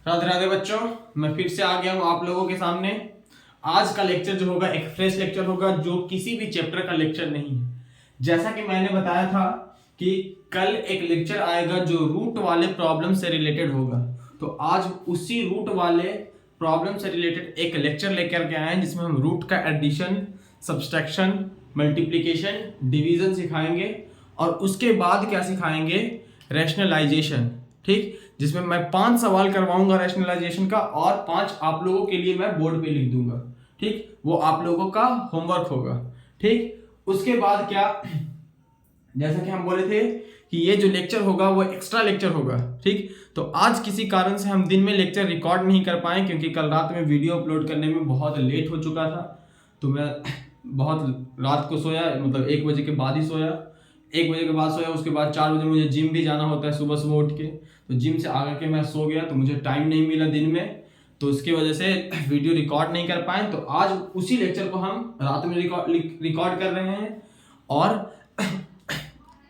राधे राधे बच्चों, मैं फिर से आ गया हूँ आप लोगों के सामने। आज का लेक्चर जो होगा एक फ्रेश लेक्चर होगा, जो किसी भी चैप्टर का लेक्चर नहीं है। जैसा कि मैंने बताया था कि कल एक लेक्चर आएगा जो रूट वाले प्रॉब्लम से रिलेटेड होगा, तो आज उसी रूट वाले प्रॉब्लम से रिलेटेड एक लेक्चर लेकर के आए हैं जिसमें हम रूट का एडिशन, सब्सट्रैक्शन, मल्टीप्लिकेशन, डिवीजन सिखाएंगे और उसके बाद क्या सिखाएंगे, रैशनलाइजेशन। ठीक, जिसमें मैं 5 सवाल करवाऊंगा रैशनलाइजेशन का और 5 आप लोगों के लिए मैं बोर्ड पे लिख दूंगा। ठीक, वो आप लोगों का होमवर्क होगा। ठीक, उसके बाद क्या, जैसा कि हम बोले थे कि ये जो लेक्चर होगा वो एक्स्ट्रा लेक्चर होगा। ठीक, तो आज किसी कारण से हम दिन में लेक्चर रिकॉर्ड नहीं कर पाए क्योंकि कल रात में वीडियो अपलोड करने में बहुत लेट हो चुका था, तो मैं बहुत रात को सोया, मतलब 1 बजे के बाद ही सोया। 1 बजे के बाद सोया, उसके बाद 4 बजे मुझे जिम भी जाना होता है सुबह सुबह उठ के, तो जिम से आकर के मैं सो गया, तो मुझे टाइम नहीं मिला दिन में, तो उसकी वजह से वीडियो रिकॉर्ड नहीं कर पाए। तो आज उसी लेक्चर को हम रात में रिकॉर्ड कर रहे हैं। और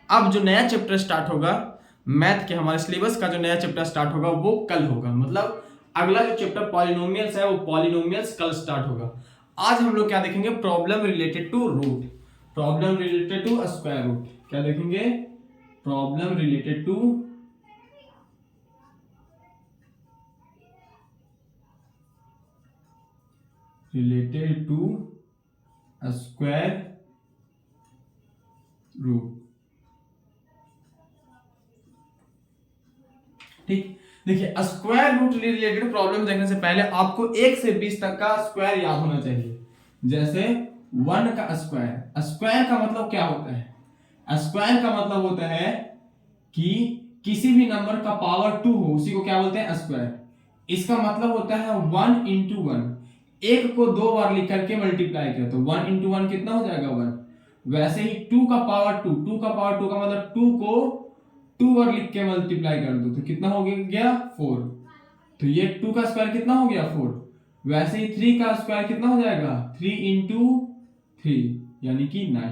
अब जो नया चैप्टर स्टार्ट होगा मैथ के, हमारे सिलेबस का जो नया चैप्टर स्टार्ट होगा वो कल होगा। मतलब अगला जो चैप्टर पॉलिनोमियल्स है वो पॉलिनोमियल्स कल स्टार्ट होगा। आज हम लोग क्या देखेंगे, problem related to root, problem related to square root. क्या देखेंगे, problem related to square root. ठीक, देखिए स्क्वायर रूट रिलेटेड प्रॉब्लम देखने से पहले आपको 1 से 20 तक का स्क्वायर याद होना चाहिए। जैसे 1 का स्क्वायर, स्क्वायर का मतलब क्या होता है, स्क्वायर का मतलब होता है कि किसी भी नंबर का पावर 2 हो उसी को क्या बोलते हैं, स्क्वायर। इसका मतलब होता है 1 इंटू 1, एक को 2 बार लिख करके मल्टीप्लाई किया तो 1 इंटू 1 कितना हो जाएगा, 1। वैसे ही 2 का पावर 2, 2 का पावर 2 का मतलब 2 को 2 बार लिख के मल्टीप्लाई कर दो तो कितना हो गया, 4। तो ये 2 का स्क्वायर कितना हो गया, 4। वैसे ही 3 का स्क्वायर कितना हो जाएगा, 3 इंटू 3 यानी कि 9।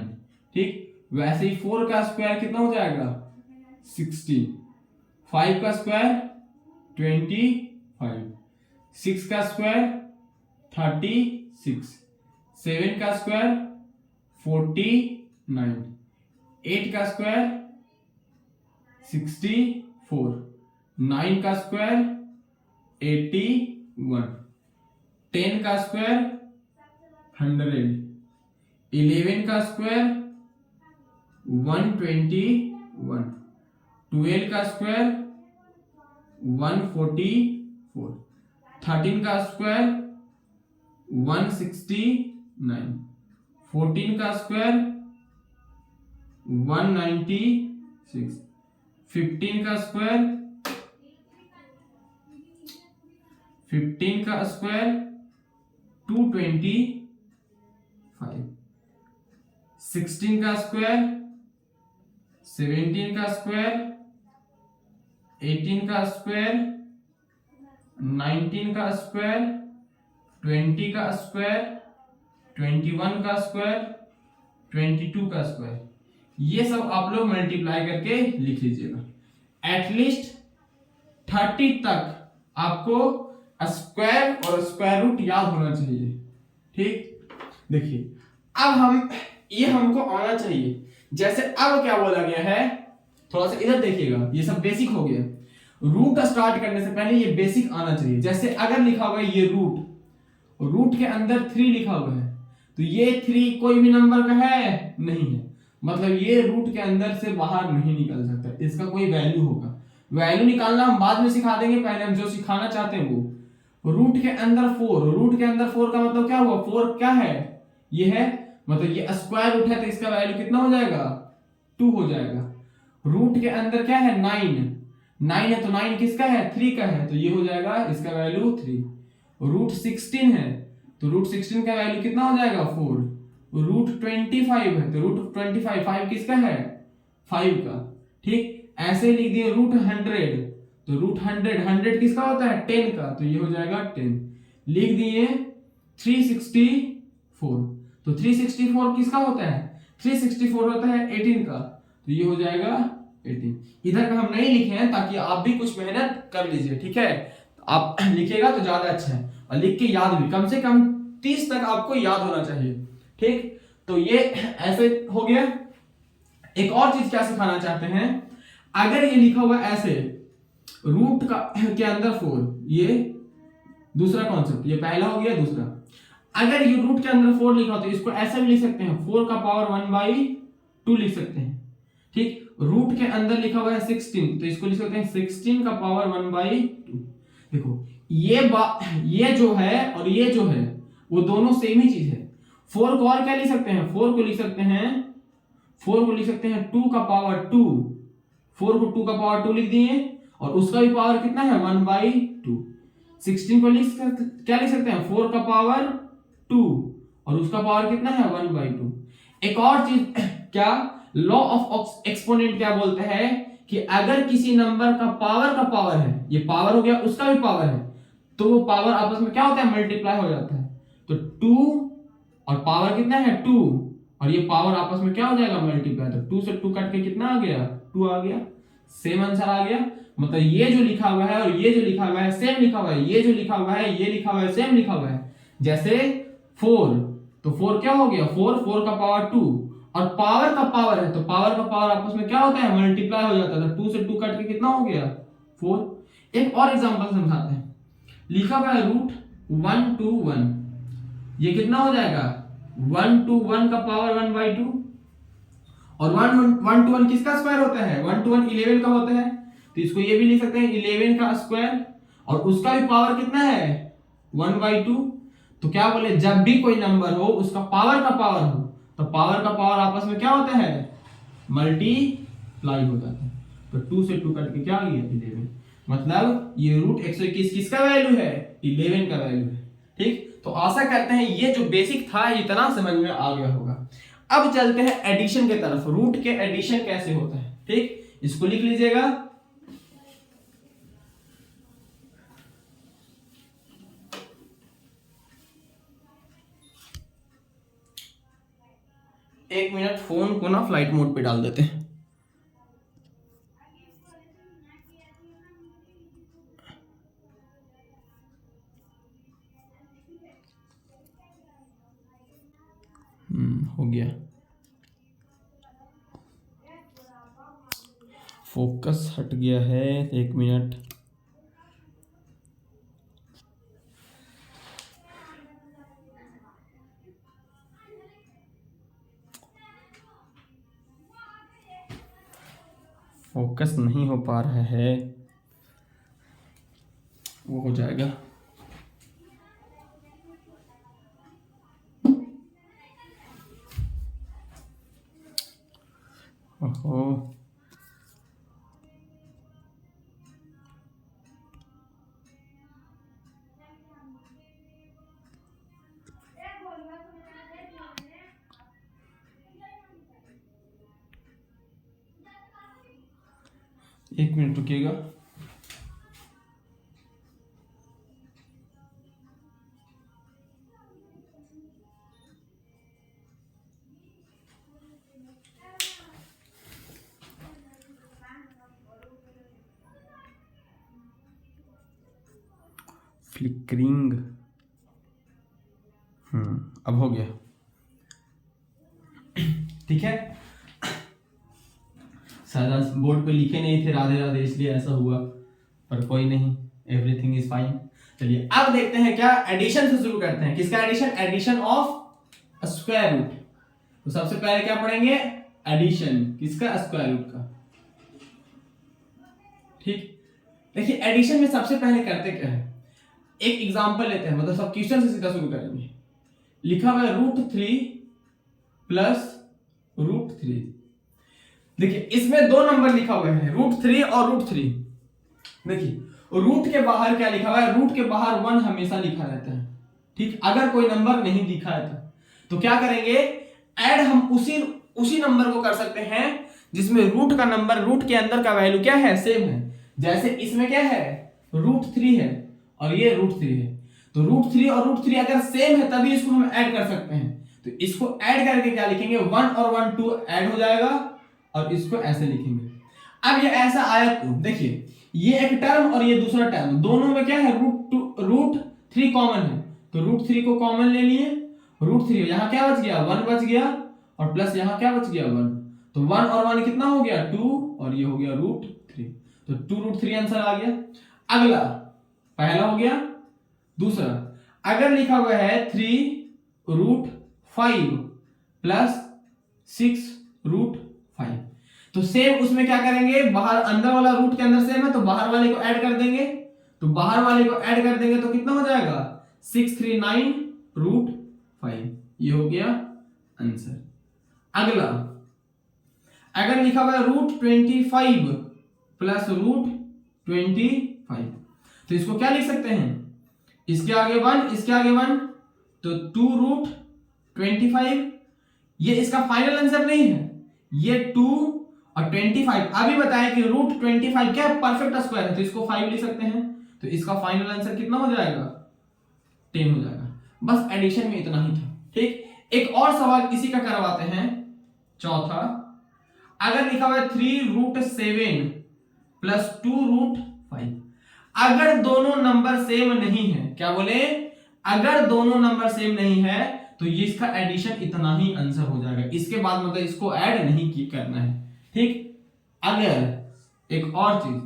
ठीक, वैसे ही 4 का स्क्वायर कितना हो जाएगा, 16। 5 का स्क्वायर 25, 6 का स्क्वायर 36, 7 का स्क्वायर 49, 8 का स्क्वायर 64, 9 का स्क्वायर 81, 10 का स्क्वायर 100, 11 का स्क्वायर 121, 12 का स्क्वायर 144, 13 का स्क्वायर 169, 14 का स्क्वायर 196, 15 का स्क्वायर 225, 16 का स्क्वायर 17 का स्क्वायर 18 का स्क्वायर 19 का स्क्वायर 20 का स्क्वायर 21 का स्क्वायर 22 का स्क्वायर। ये सब आप लोग मल्टीप्लाई करके लिख लीजिएगा। एटलीस्ट 30 तक आपको स्क्वायर और स्क्वायर रूट याद होना चाहिए। ठीक, देखिए अब ये हमको आना चाहिए। जैसे अब क्या बोला गया है, थोड़ा सा इधर देखिएगा, ये सब बेसिक हो गया। रूट स्टार्ट करने से पहले ये बेसिक आना चाहिए। जैसे अगर लिखा हुआ है ये रूट के अंदर 3 लिखा हुआ है, तो ये 3 कोई भी नंबर का है, नहीं है, मतलब ये रूट के अंदर से बाहर नहीं निकल सकता, इसका कोई वैल्यू होगा। वैल्यू निकालना हम बाद में सिखा देंगे, पहले हम जो सिखाना चाहते हैं वो। रूट के अंदर 4, रूट के अंदर 4 का मतलब क्या हुआ, 4 क्या है, ये है, मतलब ये स्क्वायर रूट है तो इसका वैल्यू कितना हो जाएगा, 2 हो जाएगा। रूट के अंदर क्या है, 9 है तो 9 किसका है, 3 का है, तो ये हो जाएगा इसका वैल्यू 3। रूट 16 है तो रूट 16 का वैल्यू कितना हो जाएगा, 4। रूट 25 है तो रूट 25 5 किसका है, 5 का। ठीक, ऐसे लिख दिए रूट 100 तो रूट 100 किसका होता है, 10 का, तो ये हो जाएगा 10। लिख दिए 364 तो 364 किसका होता है, 364 होता है 18 का, तो ये हो जाएगा 18। इधर का हम नहीं लिखे हैं ताकि आप भी कुछ मेहनत कर लीजिए। ठीक है, आप लिखिएगा तो ज्यादा अच्छा है, और लिख के याद भी, कम से कम 30 तक आपको याद होना चाहिए। ठीक, तो ये ऐसे हो गया। एक और चीज क्या सिखाना चाहते हैं, अगर ये लिखा हुआ ऐसे रूट का के अंदर 4, ये दूसरा कॉन्सेप्ट, ये पहला हो गया। दूसरा, अगर ये रूट के अंदर 4 लिखा हो तो इसको ऐसे भी लिख सकते हैं, 4 का पावर 1/2 लिख सकते हैं। ठीक, रूट के अंदर लिखा हुआ है 16, तो इसको लिख सकते हैं 16 का पावर 1/2। देखो ये जो है और ये जो है वो दोनों सेम ही चीज है। 4 को और क्या लिख सकते हैं, 4 को लिख सकते हैं 2 का पावर 2। 4 को 2 का पावर 2 लिख दिए, और उसका भी पावर कितना है 1/2। 16 को क्या लिख सकते हैं 4 का पावर 2, और उसका पावर कितना है 1/2। एक और चीज क्या, लॉ ऑफ एक्सपोनेंट क्या बोलते हैं कि अगर किसी नंबर का पावर है, ये पावर हो गया, उसका भी पावर है, तो वो पावर आपस में क्या होता है, मल्टीप्लाई हो जाता है। तो 2 और पावर कितना है 2, और ये पावर आपस में क्या हो जाएगा, मल्टीप्लाई। तो 2 से 2 कट के कितना आ गया, 2 आ गया। सेम आंसर आ गया। मतलब ये जो लिखा हुआ है और ये जो लिखा हुआ है सेम लिखा हुआ है, ये जो लिखा हुआ है ये लिखा हुआ है सेम लिखा हुआ है। जैसे 4, तो 4 क्या हो गया, 4 का पावर 2, और पावर का पावर है, तो पावर का पावर आपस में क्या होता है, मल्टीप्लाई हो जाता है। 2 से 2 कट के कितना हो गया 4। एक और एग्जांपल समझाते हैं। लिखा हुआ है रूट 1 to 1, ये कितना हो जाएगा 1 to 1 का पावर 1/2, और 1 to 1 किसका स्क्वायर होता है, 1 to 1 11 का होता है। तो इसको ये भी लिख सकते हैं 11 का स्क्वायर, और उसका भी पावर कितना है 1/2। तो क्या बोले, जब भी कोई नंबर हो उसका पावर का पावर हो, तो पावर का पावर आपस में क्या होता है, मल्टीप्लाई हो जाता है। तो 2 से 2 कट के क्या आ गया 11। मतलब ये रूट 121 किसका वैल्यू है, 11 का वैल्यू है। ठीक, तो आशा करते हैं ये जो बेसिक था इतना समझ में आ गया होगा। अब चलते हैं एडिशन के तरफ, रूट के एडिशन कैसे होता है। ठीक, इसको लिख लीजिएगा। एक मिनट, फोन को ना फ्लाइट मोड पे डाल देते हैं। हो गया, फोकस हट गया है, एक मिनट। फोकस नहीं हो पा रहा है, वो हो जाएगा। ओहो, एक मिनट रुकिएगा। फ्लिकरिंग, अब हो गया। ठीक है, शायद बोर्ड पे लिखे नहीं थे राधे राधे, इसलिए ऐसा हुआ, पर कोई नहीं, एवरीथिंग इज फाइन। चलिए अब देखते हैं क्या, एडिशन से शुरू करते हैं। किसका addition, addition of square root. तो सबसे पहले क्या पढ़ेंगे, एडिशन किसका, स्क्वायर रूट का। ठीक, देखिए एडिशन में सबसे पहले करते क्या है, एक एग्जांपल लेते हैं, मतलब सब क्वेश्चन से सीधा शुरू करेंगे। लिखा हुआ है √3 प्लस √3। देखिए इसमें दो नंबर लिखा हुआ है, √3 और √3। देखिए रूट के बाहर क्या लिखा हुआ है, रूट के बाहर 1 हमेशा लिखा रहता है। ठीक, अगर कोई नंबर नहीं दिखा है तो क्या करेंगे, ऐड हम उसी नंबर को कर सकते हैं जिसमें रूट का नंबर, रूट के अंदर का वैल्यू क्या है, सेम है। जैसे इसमें क्या है, √3 है और ये √3 है, तो √3 और √3 अगर सेम है तभी इसको हम ऐड कर सकते हैं। तो इसको ऐड करके क्या लिखेंगे, 1 और 1 2 ऐड हो जाएगा, और इसको ऐसे लिखेंगे। अब ये ऐसा आया, देखिए ये एक टर्म और ये दूसरा टर्म, दोनों में क्या है, रूट 3 कॉमन है, तो रूट 3 को कॉमन ले लिए, रूट 3 यहाँ क्या बच गया, 1 बच गया, और प्लस यहाँ क्या बच गया, 1, तो 1 और 1 कितना हो गया, 2, और ये हो गया रूट 3, तो 2 रूट 3 आंसर आ गया। अगला, पहला हो गया, दूसरा अगर लिखा हुआ है 3 रूट 5 प्लस 6 रूट 5, तो सेम उसमें क्या करेंगे, बाहर अंदर वाला रूट के अंदर सेम है तो बाहर वाले को ऐड कर देंगे, तो बाहर वाले को ऐड कर देंगे तो कितना हो जाएगा, 639 रूट 5, ये हो गया आंसर। अगला, अगर लिखा हुआ है रूट 25 प्लस रूट 25, तो इसको क्या लिख सकते हैं, इसके आगे 1, इसके आगे 1, तो 2 रूट 25, ये इसका फाइनल आंसर नहीं है, ये 2 और 25, अभी बताया कि रूट 25 क्या परफेक्ट स्क्वायर है, तो इसको 5 लिख सकते हैं, तो इसका फाइनल आंसर कितना हो जाएगा, 10 हो जाएगा। बस एडिशन में इतना ही था। ठीक, एक और सवाल इसी का करवाते हैं, चौथा, अगर लिखा हुआ है 3 रूट 7 प्लस 2 रूट 5, अगर दोनों नंबर सेम नहीं है, क्या बोले, अगर दोनों नंबर सेम नहीं है तो ये इसका एडिशन इतना ही आंसर हो जाएगा, इसके बाद मतलब इसको ऐड नहीं करना है। ठीक, अगर एक और चीज,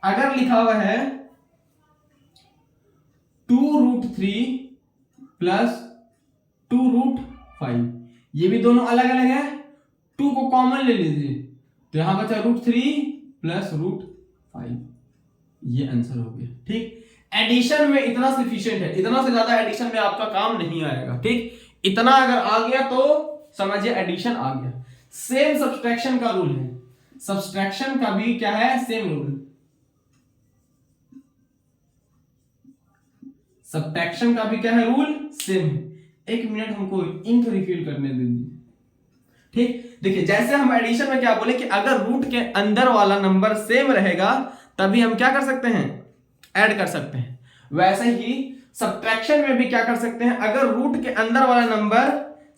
अगर लिखा हुआ है 2 रूट 3 प्लस 2 रूट 5, ये भी दोनों अलग अलग है, 2 को कॉमन ले लीजिए, तो यहां बचा रूट 3 प्लस रूट 5, ये आंसर हो गया। ठीक, एडिशन में इतना सफिशिएंट है, इतना से ज्यादा एडिशन में आपका काम नहीं आएगा। ठीक, इतना अगर आ गया तो समझिए एडिशन आ गया। सेम सब्सट्रैक्शन का रूल है, सब्सट्रैक्शन का भी क्या है, सेम रूल, सब्ट्रैक्शन का भी क्या है, रूल सेम है। एक मिनट हमको इंक रिफिल करने दीजिए। ठीक, देखिए जैसे हम एडिशन में क्या बोले कि अगर रूट के अंदर वाला नंबर सेम रहेगा तभी हम क्या कर सकते हैं, ऐड कर सकते हैं, वैसे ही सब्ट्रैक्शन में भी क्या कर सकते हैं, अगर रूट के अंदर वाला नंबर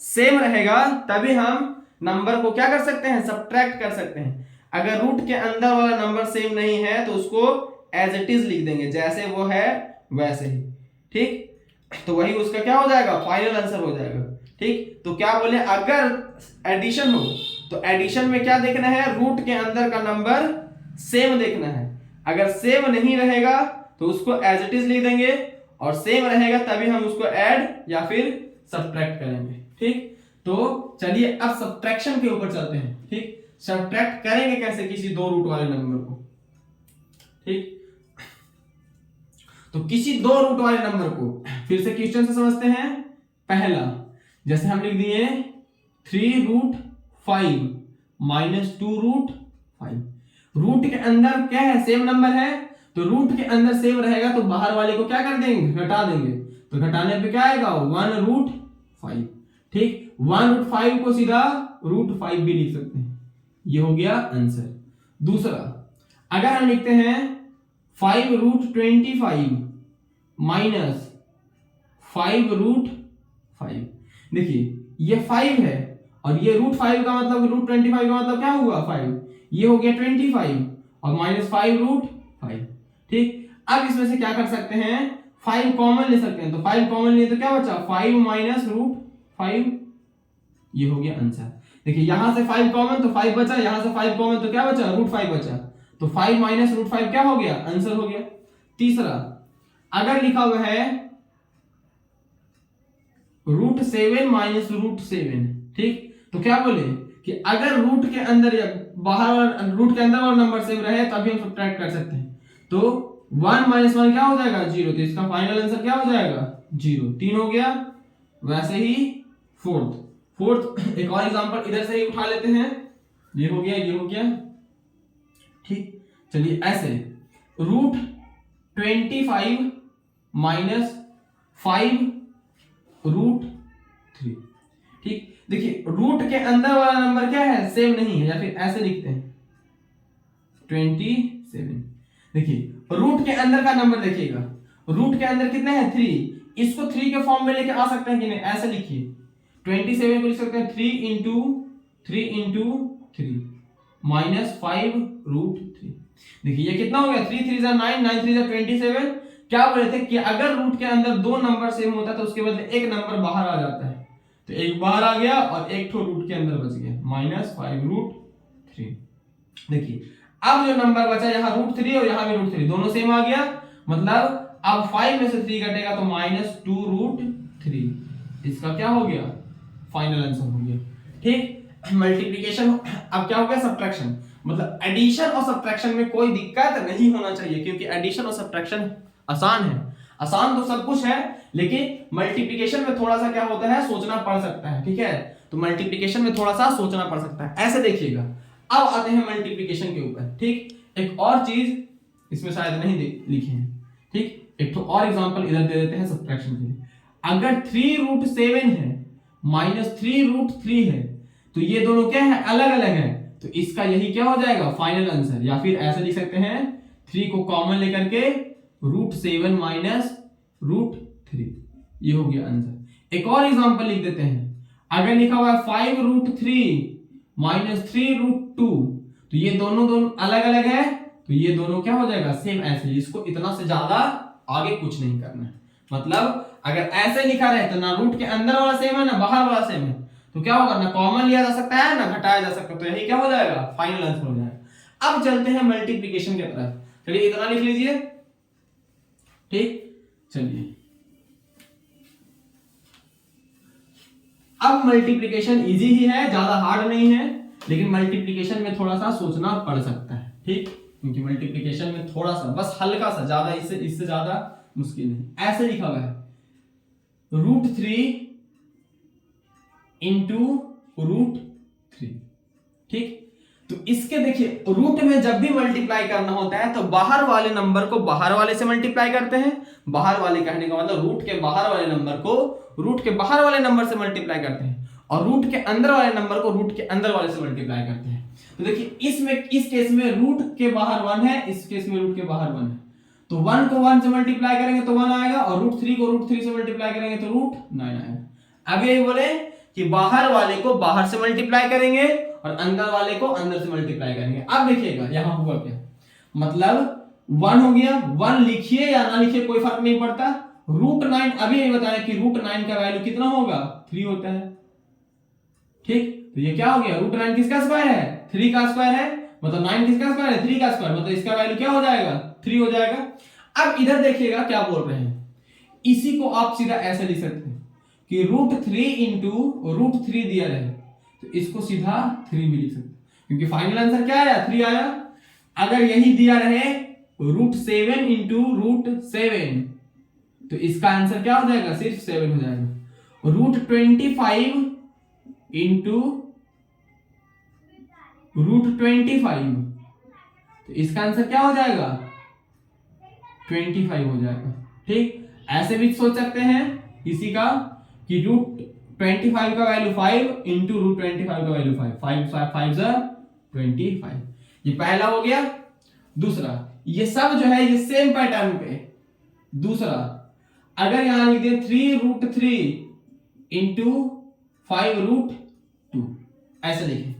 सेम रहेगा तभी हम नंबर को क्या कर सकते हैं, सब्ट्रैक्ट कर सकते हैं। अगर रूट के अंदर वाला नंबर सेम नहीं है तो उसको एज इट इज लिख देंगे, जैसे वो है वैसे ही। ठीक, तो वही उसका क्या हो जाएगा, फाइनल आंसर हो जाएगा। ठीक, तो क्या बोले, अगर एडिशन हो तो एडिशन में क्या देखना है, रूट के अंदर का नंबर सेम देखना है, अगर सेम नहीं रहेगा तो उसको एज इट इज लिख देंगे, और सेम रहेगा तभी हम उसको ऐड या फिर सब्ट्रैक्ट करेंगे। ठीक, तो चलिए अब सब्ट्रैक्शन के ऊपर चलते हैं। ठीक, सब्ट्रैक्ट करेंगे कैसे किसी 2 रूट वाले नंबर को। ठीक, तो किसी 2 रूट वाले नंबर को फिर से क्वेश्चन से समझते हैं। पहला, जैसे हम लिख दिए 3 रूट 5 माइनस 2 रूट 5, रूट के अंदर क्या है, सेम नंबर है, तो रूट के अंदर सेम रहेगा तो बाहर वाले को क्या कर देंगे, घटा देंगे, तो घटाने पे क्या आएगा, 1 रूट 5। ठीक, 1 रूट 5 को सीधा रूट 5 भी लिख सकते हैं, ये हो गया आंसर। दूसरा, अगर हम लिखते हैं 5 रूट 25 माइनस 5 रूट 5, देखिए ये 5 है और ये रूट 5 का मतलब, रूट 25 का मतलब क्या हुआ, 5, ये हो गया 25 और माइनस 5 रूट 5। ठीक, अब इसमें से क्या कर सकते हैं, 5 कॉमन ले सकते हैं, तो 5 कॉमन लिए तो क्या बचा, 5 माइनस रूट 5, ये हो गया आंसर। देखिए यहां से 5 कॉमन तो 5 बचा, यहां से 5 कॉमन तो क्या बचा, रूट 5 बचा, तो 5 माइनस रूट 5 क्या हो गया, आंसर हो गया। तीसरा, अगर लिखा हुआ है रूट 7 माइनस रूट 7, ठीक, तो क्या बोले कि अगर रूट के अंदर या बाहर, रूट के अंदर वाला नंबर सेम रहे तभी हम सब्ट्रैक्ट कर सकते हैं, तो 1 माइनस 1 क्या हो जाएगा, 0, तो इसका फाइनल आंसर क्या हो जाएगा, 0, 3 हो गया। वैसे ही फोर्थ एक और एग्जांपल इधर से ही उठा लेते हैं, ये हो गया, ये हो गया। ठीक, चलिए ऐसे रूट 25 माइनस 5 रूट 3। ठीक, देखिए रूट के अंदर वाला नंबर क्या है, सेम नहीं है, या फिर ऐसे लिखते हैं 27। देखिए रूट के अंदर का नंबर देखिएगा, रूट के अंदर कितने हैं, 3, इसको 3 के फॉर्म में लेके आ सकते हैं कि नहीं, ऐसे लिखिए 27 को लिख सकते हैं 3 इंटू 3 माइनस 5 रूट 3। देखिए ये कितना हो गया, 3 3 9 9 3 27। क्या बोले थे कि अगर रूट के अंदर दो नंबर सेम होता है तो उसके बदले एक नंबर बाहर आ जाता है, तो एक बाहर आ गया और एक ठो रूट के अंदर बच गया, -5√3। देखिए अब जो नंबर बचा यहाँ √3 और यहाँ भी √3 दोनों सेम आ गया, मतलब अब 5 में से 3 कटेगा तो -2√3। इसका क्या हो गया, फाइनल आंसर हो गया। ठीक, मल्टीप्लिकेशन। अब क्या हो गया, सब्ट्रैक्शन। मतलब एडिशन और सब्ट्रैक्शन में कोई दिक्कत नहीं होना चाहिए, क्योंकि एडिशन और सब्ट्रैक्शन आसान है। आसान तो सब कुछ है, लेकिन मल्टीप्लिकेशन में थोड़ा सा क्या होता है, सोचना पड़ सकता है। ठीक है, तो मल्टीप्लिकेशन में थोड़ा सा सोचना पड़ सकता है। ऐसे देखिएगा, अब आते हैं मल्टीप्लिकेशन के ऊपर। ठीक, एक और चीज इसमें शायद नहीं लिखे हैं। ठीक, एक तो और एग्जांपल इधर दे देते हैं सब्ट्रैक्शन के लिए। अगर 3√7 है -3√3 है, तो ये दोनों क्या है, अलग अलग है, तो इसका यही क्या हो जाएगा, फाइनल आंसर। या फिर ऐसे लिख सकते हैं, 3 को कॉमन लेकर के √7 -√3, ये हो गया आंसर। एक और एग्जांपल लिख देते हैं। अगर लिखा हुआ है 5√3 -3√2, तो ये दोनों अलग अलग है, तो ये दोनों क्या हो जाएगा, सेम। ऐसे इसको इतना से ज्यादा आगे कुछ नहीं करना है। मतलब अगर ऐसे लिखा रहे तो ना रूट के अंदर वाला सेम है ना बाहर वाला सेम है, तो क्या होगा, ना कॉमन लिया जा सकता है ना घटाया जा सकता है, तो यही क्या हो जाएगा, फाइनल आंसर हो जाएगा। अब चलते हैं मल्टीप्लिकेशन की तरफ। चलिए इतना लिख लीजिए। ठीक, चलिए अब मल्टीप्लिकेशन इजी ही है, ज्यादा हार्ड नहीं है, लेकिन मल्टीप्लिकेशन में थोड़ा सा सोचना पड़ सकता है। ठीक, क्योंकि मल्टीप्लिकेशन में थोड़ा सा, बस हल्का सा, ज्यादा इससे ज्यादा मुश्किल नहीं। ऐसे लिखा हुआ है √3 × √3। ठीक, तो इसके देखिए, रूट में जब भी मल्टीप्लाई करना होता है तो बाहर वाले नंबर को बाहर वाले से मल्टीप्लाई करते हैं। बाहर वाले कहने का मतलब रूट के बाहर वाले नंबर को रूट के बाहर वाले नंबर से मल्टीप्लाई करते हैं, और रूट के अंदर वाले नंबर को रूट के अंदर वाले से मल्टीप्लाई करते हैं। तो देखिए इस केस में रूट के बाहर 1 है, इस केस में रूट के बाहर 1 है, तो 1 को 1 से मल्टीप्लाई करेंगे तो 1 आएगा, और √3 को √3 से मल्टीप्लाई करेंगे तो √9 आएगा। अब ये बोले कि बाहर वाले को बाहर से मल्टीप्लाई करेंगे और अंदर वाले को अंदर से मल्टीप्लाई करेंगे। अब देखिएगा यहां हुआ क्या, मतलब 1 हो गया, 1 लिखिए या ना लिखिए कोई फर्क नहीं पड़ता। √9 अभी यही बताया कि √9 का वैल्यू कितना होगा, 3 होता है। ठीक, तो ये क्या हो गया, √9 किसका स्क्वायर है, 3 का स्क्वायर है, मतलब 9 किसका स्क्वायर है, 3 का स्क्वायर, मतलब इसका वैल्यू क्या हो जाएगा, 3 हो जाएगा। अब इधर देखिएगा क्या बोल रहे हैं, इसी को आप सीधा ऐसे लिख सकते हैं कि √3 × √3 दिया रहे, तो इसको सीधा 3 भी लिख सकते हैं, क्योंकि फाइनल आंसर क्या आया, 3 आया। अगर यही दिया रहे √7 × √7, तो इसका आंसर क्या हो जाएगा, सिर्फ 7 हो जाएगा। √25 × √25, तो इसका आंसर क्या हो जाएगा, 25 हो जाएगा। ठीक, ऐसे भी सोच सकते हैं इसी का कि √25 का वैल्यू 5 × √25 का वैल्यू 5, 5 25। ये पहला हो गया। दूसरा, ये सब जो है ये सेम पैटर्न पे। दूसरा, अगर यहां लिख दें 3√3 × 5√2, ऐसे लिखें।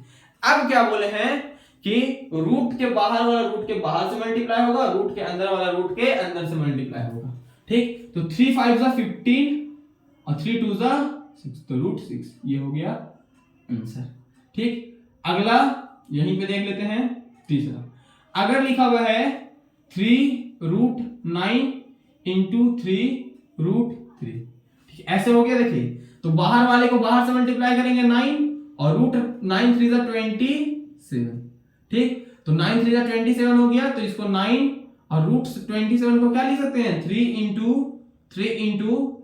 अब क्या बोले हैं कि रूट के बाहर वाला रूट के बाहर से मल्टीप्लाई होगा, रूट के अंदर वाला रूट के अंदर से मल्टीप्लाई होगा। ठीक, तो 3 5 15 और 3 2 6, तो √6, ये हो गया आंसर। ठीक, अगला यहीं पे देख लेते हैं। तीसरा, अगर लिखा हुआ है 3√9 × 3√3, ठीक, ऐसे हो गया। देखिए, तो बाहर वाले को बाहर से मल्टीप्लाई करेंगे 9, और √9 3 27। ठीक, तो 9 3 27 हो गया, तो इसको 9 और √27 को क्या लिख सकते हैं, 3 ×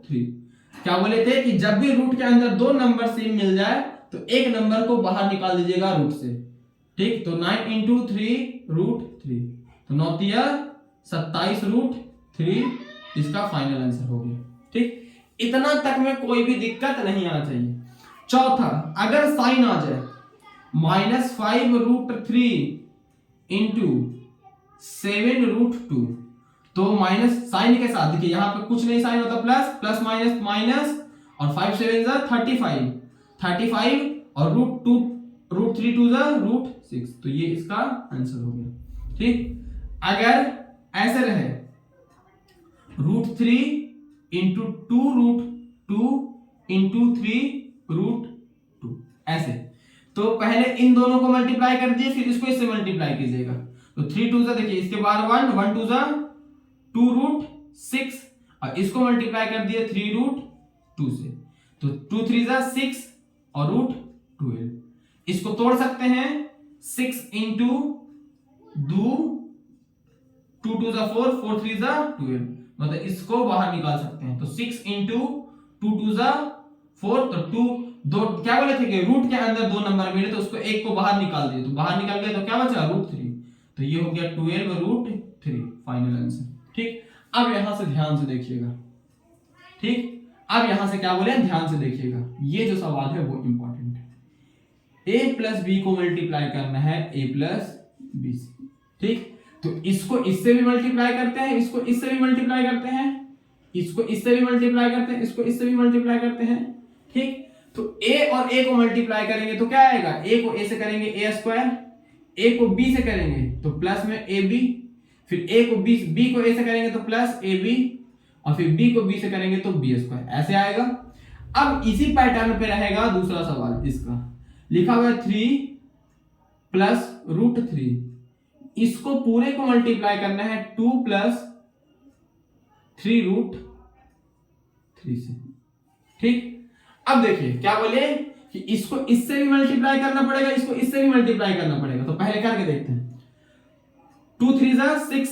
3। क्या बोले थे कि जब भी रूट के अंदर दो नंबर सेम मिल जाए तो एक नंबर को बाहर निकाल दीजिएगा रूट से। ठीक, तो 9 × 3√3, तो 9 27√3, इसका फाइनल आंसर हो गया। ठीक, इतना तक में कोई भी दिक्कत नहीं आना चाहिए। चौथा, अगर साइन आ जाए -5√3 × 7√2, तो माइनस साइन के साथ देखिए यहां पे कुछ नहीं साइन होता, प्लस प्लस माइनस माइनस, और 5 7 35 और √3 2 √6, तो ये इसका आंसर हो गया। ठीक, अगर ऐसे रहे √3 इंटू 2√2 इंटू 3√2 ऐसे, तो पहले इन दोनों को मल्टीप्लाई कर दिए, फिर इसको इससे मल्टीप्लाई कीजिएगा। तो 3 2 देखिए इसके बाद 1 1 2 2√6 और इसको मल्टीप्लाई कर दिए 3√2 से, तो 2 3 6 और √12। इसको तोड़ सकते हैं 6 इंटू 2 2 2 4 4 3 12, मतलब इसको बाहर निकाल सकते हैं। तो 6 इंटू 2 2 4, तो 2 दो क्या बोले थे कि रूट के अंदर दो नंबर मिले, तो उसको एक को बाहर निकाल दिए, तो बाहर निकाल गए तो क्या बचा √3, तो ये हो गया 12√3 फाइनल आंसर। ठीक, अब यहां से ध्यान से देखिएगा। ठीक, अब यहां से क्या बोले, ध्यान से देखिएगा, ये जो सवाल है वो इंपॉर्टेंट है। a प्लस बी को मल्टीप्लाई करना है a प्लस बी से। ठीक, तो इसको इससे भी मल्टीप्लाई करते हैं, इसको इससे भी मल्टीप्लाई करते हैं, इसको इससे भी मल्टीप्लाई करते हैं, इसको इससे भी मल्टीप्लाई करते हैं। ठीक, तो a और a को मल्टीप्लाई करेंगे तो क्या आएगा, a को a से करेंगे a², a को b से करेंगे तो प्लस में ab, फिर a को b को a से करेंगे तो प्लस ab, और फिर b को b से करेंगे तो b², ऐसे आएगा। अब इसी पैटर्न पे रहेगा दूसरा सवाल, इसका लिखा हुआ है 3 प्लस √3, इसको पूरे को मल्टीप्लाई करना है 2 प्लस 3√3 से। ठीक, अब देखिए क्या बोले कि इसको इससे भी मल्टीप्लाई करना पड़ेगा, इसको इससे भी मल्टीप्लाई करना पड़ेगा, तो पहले करके देखते हैं। 2 3 6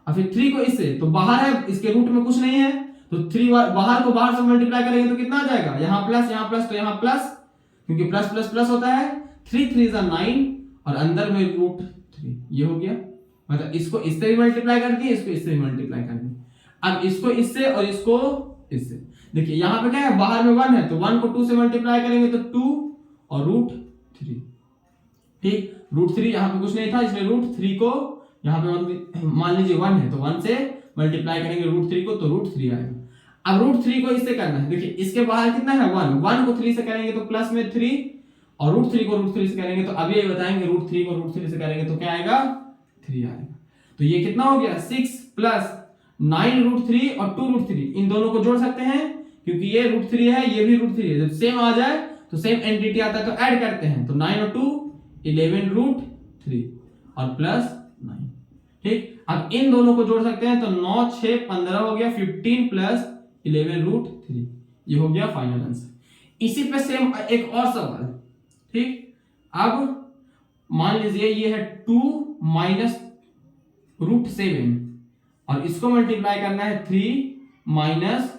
और फिर 3 को इससे, तो बाहर है, इसके रूट में कुछ नहीं है, तो 3 बाहर को बाहर से मल्टीप्लाई करेंगे तो कितना आ जाएगा, यहां प्लस तो यहां प्लस, क्योंकि प्लस प्लस प्लस होता है। 3 3 9 और अंदर में √3, ये हो गया, मतलब इसको इससे भी मल्टीप्लाई कर दिए, इसको इससे भी मल्टीप्लाई कर दिए। अब इसको इससे और इसको इससे, देखिए यहां पे क्या है, बाहर में 1 है, तो 1 को 2 से मल्टीप्लाई करेंगे तो 2 और √3। ठीक, √3 यहां पे कुछ नहीं था, इसलिए √3 को यहां पे मान लीजिए 1 है, तो 1 से मल्टीप्लाई करेंगे √3 को, तो √3 आएगा। अब √3 को इससे करना है, देखिए इसके बाहर कितना है 1 को 3 से करेंगे तो प्लस में 3, और √3 को √3 से करेंगे तो अब ये बताएंगे √3 को √3 से करेंगे तो क्या आएगा, 3 आएगा। तो ये कितना हो गया, 6 प्लस 9√3 और 2√3, इन दोनों को जोड़ सकते हैं, क्योंकि ये √3 है, ये भी √3 है, जब सेम आ जाए तो सेम एंटिटी आता है तो ऐड करते हैं, तो 9 और 2 11√3 और प्लस 9। ठीक, अब इन दोनों को जोड़ सकते हैं, तो 9 6 15 हो गया, 15 प्लस 11√3, ये हो गया फाइनल आंसर। इसी पे सेम एक और सवाल। ठीक, अब मान लीजिए ये है 2 माइनस √7 और इसको मल्टीप्लाई करना है 3 माइनस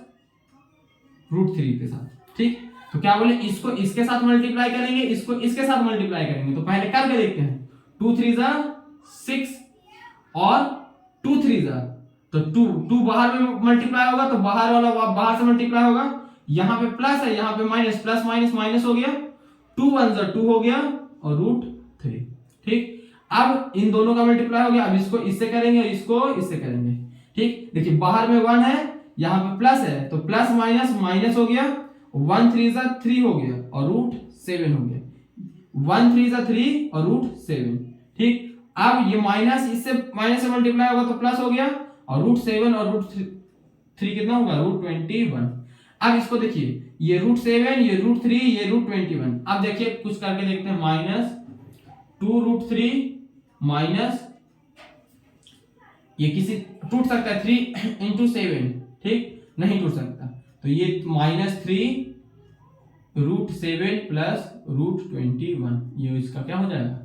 √3 के साथ। ठीक, तो क्या बोले, इसको इसके साथ मल्टीप्लाई करेंगे, इसको इसके साथ मल्टीप्लाई करेंगे, तो पहले करके देखते हैं। 2 3 6 और 2 3 तो 2 बाहर में मल्टीप्लाई होगा, तो बाहर वाला बाहर से मल्टीप्लाई होगा, यहां पे प्लस है, यहां पे माइनस, प्लस माइनस माइनस हो गया, 2 1 2 हो गया और √3। ठीक, अब इन दोनों का मल्टीप्लाई हो गया, अब इसको इससे करेंगे और इसको इससे करेंगे। ठीक, देखिए बाहर में 1 है, यहां पे प्लस है, तो प्लस माइनस माइनस हो गया, 1 3 3 हो गया और √7 हो गया, 1 3 3 और √7। ठीक, अब ये माइनस इससे माइनस से मल्टीप्लाई होगा तो प्लस हो गया, और √7 और √3 कितना होगा, √21। अब इसको देखिए, ये √7, ये √3, ये √21। अब देखिए कुछ करके देखते हैं, माइनस 2√3 माइनस, ये किसी टूट सकता है 3 इंटू 7, ठीक, नहीं टूट सकता, तो ये -3 √7 प्लस √21, ये इसका क्या हो जाएगा,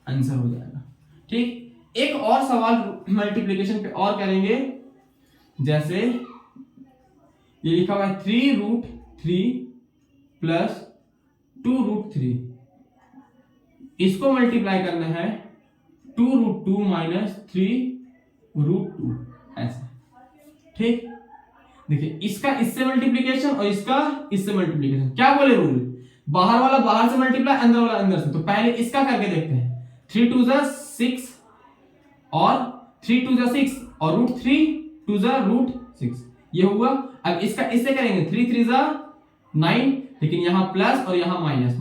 आंसर हो जाएगा। ठीक, एक और सवाल मल्टीप्लिकेशन पे और करेंगे, जैसे ये लिखा हुआ है 3√3 प्लस 2√3, इसको मल्टीप्लाई करना है 2√2 माइनस 3√2, ऐसे। ठीक, देखिए इसका इससे मल्टीप्लिकेशन और इसका इससे मल्टीप्लिकेशन, क्या बोले रूल, बाहर वाला बाहर से मल्टीप्लाई, अंदर वाला अंदर से, तो पहले इसका करके देखते हैं। 3 2 6 और 3 2 6 और √3 2 √6, ये हुआ। अब इसका इससे करेंगे, 3 3 9, लेकिन यहां प्लस और यहां माइनस,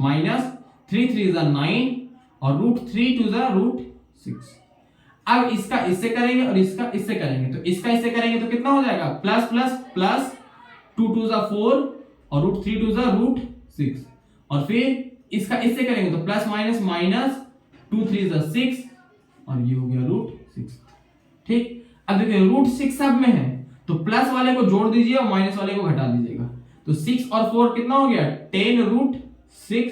3 3 9 और √3 2 √6। अब इसका इससे करेंगे और इसका इससे करेंगे, तो इसका इससे करेंगे तो कितना हो जाएगा, प्लस प्लस प्लस 2 2 जा 4 और रूट 3 2 जा रूट 6, और फिर इसका इससे करेंगे तो प्लस माइनस माइनस 2 3 जा 6 और ये हो गया रूट 6। ठीक, अब देखिए रूट 6 सब में है तो प्लस वाले को जोड़ दीजिए और माइनस वाले को घटा दीजिएगा, तो 6 और 4 कितना हो गया, 10 रूट 6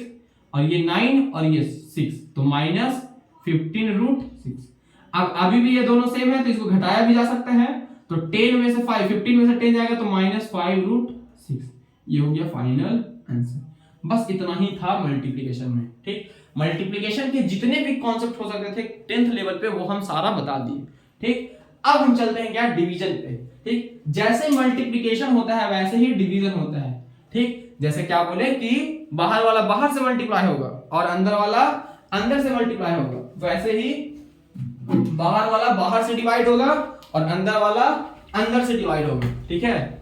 और ये 9 और ये 6, तो माइनस 15 रूट 6। अब अभी भी ये दोनों सेम है तो इसको घटाया भी जा सकता है, तो 10 में से 5 15 में से 10 जाएगा तो माइनस 5 रूट 6, ये हो गया फाइनल आंसर। बस इतना ही था मल्टीप्लिकेशन में। ठीक, मल्टीप्लिकेशन के जितने भी कॉन्सेप्ट हो सकते थे 10th लेवल पे वो हम सारा बता दिए। ठीक, अब हम चलते हैं क्या, डिवीजन पे। ठीक, जैसे मल्टीप्लिकेशन होता है वैसे ही डिवीजन होता है। ठीक, जैसे क्या बोले कि बाहर वाला बाहर से मल्टीप्लाई होगा और अंदर वाला अंदर से मल्टीप्लाई होगा, वैसे ही बाहर वाला बाहर से डिवाइड होगा और अंदर वाला अंदर से डिवाइड होगा। ठीक है,